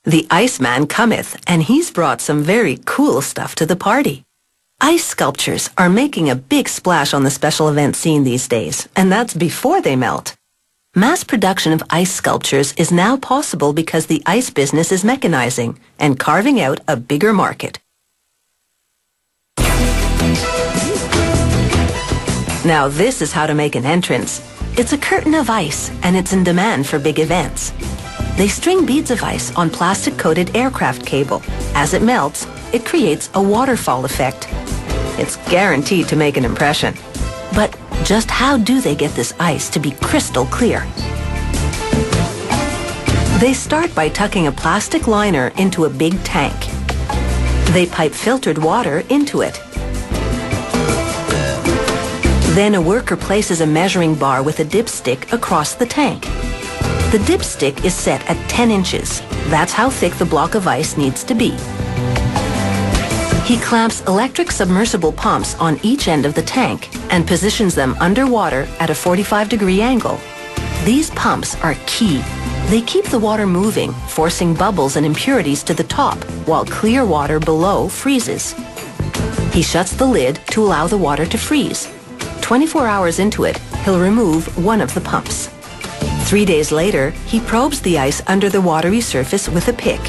The Iceman cometh, and he's brought some very cool stuff to the party. Ice sculptures are making a big splash on the special event scene these days, and that's before they melt. Mass production of ice sculptures is now possible because the ice business is mechanizing and carving out a bigger market. Now this is how to make an entrance. It's a curtain of ice, and it's in demand for big events. They string beads of ice on plastic-coated aircraft cable. As it melts, it creates a waterfall effect. It's guaranteed to make an impression. But just how do they get this ice to be crystal clear? They start by tucking a plastic liner into a big tank. They pipe filtered water into it. Then a worker places a measuring bar with a dipstick across the tank. The dipstick is set at 10 inches. That's how thick the block of ice needs to be. He clamps electric submersible pumps on each end of the tank and positions them underwater at a 45-degree angle. These pumps are key. They keep the water moving, forcing bubbles and impurities to the top, while clear water below freezes. He shuts the lid to allow the water to freeze. 24 hours into it, he'll remove one of the pumps. 3 days later, he probes the ice under the watery surface with a pick.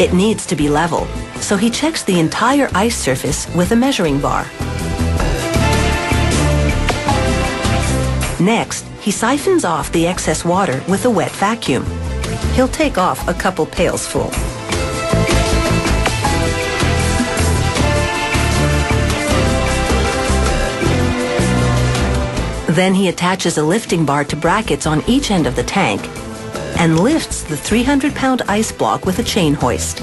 It needs to be level, so he checks the entire ice surface with a measuring bar. Next, he siphons off the excess water with a wet vacuum. He'll take off a couple pails full. Then he attaches a lifting bar to brackets on each end of the tank and lifts the 300-pound ice block with a chain hoist.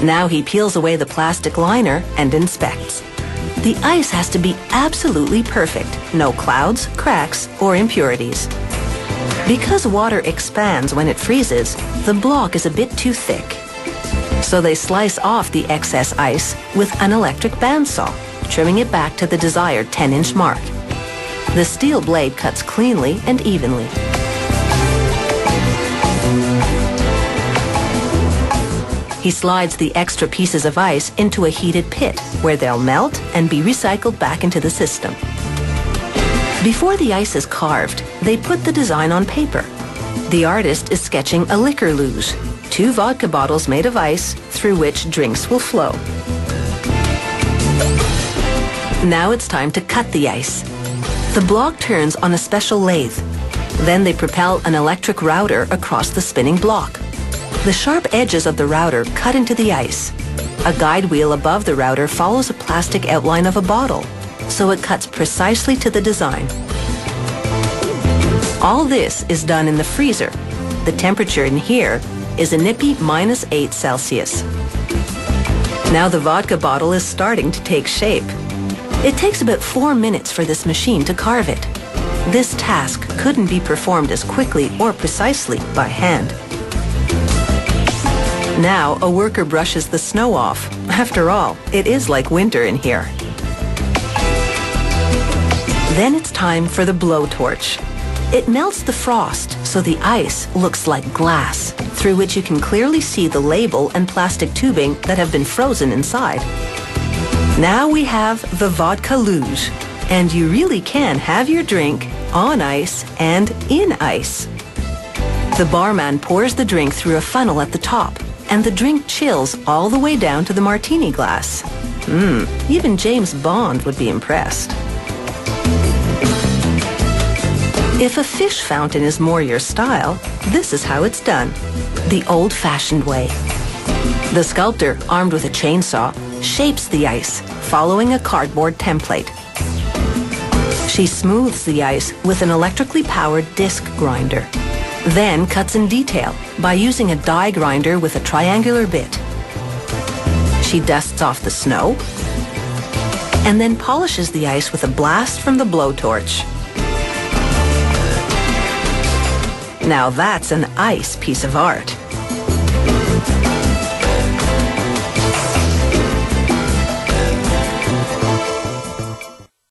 Now he peels away the plastic liner and inspects. The ice has to be absolutely perfect, no clouds, cracks, or impurities. Because water expands when it freezes, the block is a bit too thick. So they slice off the excess ice with an electric bandsaw, trimming it back to the desired 10-inch mark. The steel blade cuts cleanly and evenly. He slides the extra pieces of ice into a heated pit where they'll melt and be recycled back into the system. Before the ice is carved, they put the design on paper. The artist is sketching a liquor luge, 2 vodka bottles made of ice through which drinks will flow. Now it's time to cut the ice. The block turns on a special lathe. Then they propel an electric router across the spinning block. The sharp edges of the router cut into the ice. A guide wheel above the router follows a plastic outline of a bottle, so it cuts precisely to the design. All this is done in the freezer. The temperature in here is a nippy -8 Celsius. Now the vodka bottle is starting to take shape. It takes about 4 minutes for this machine to carve it. This task couldn't be performed as quickly or precisely by hand. Now a worker brushes the snow off. After all, it is like winter in here. Then it's time for the blowtorch. It melts the frost so the ice looks like glass, through which you can clearly see the label and plastic tubing that have been frozen inside. Now we have the vodka luge, and you really can have your drink on ice and in ice. The barman pours the drink through a funnel at the top, and the drink chills all the way down to the martini glass. Even James Bond would be impressed. If a fish fountain is more your style, this is how it's done, the old-fashioned way. The sculptor, armed with a chainsaw, shapes the ice, following a cardboard template. She smooths the ice with an electrically powered disc grinder, then cuts in detail by using a die grinder with a triangular bit. She dusts off the snow, and then polishes the ice with a blast from the blowtorch. Now that's an ice piece of art.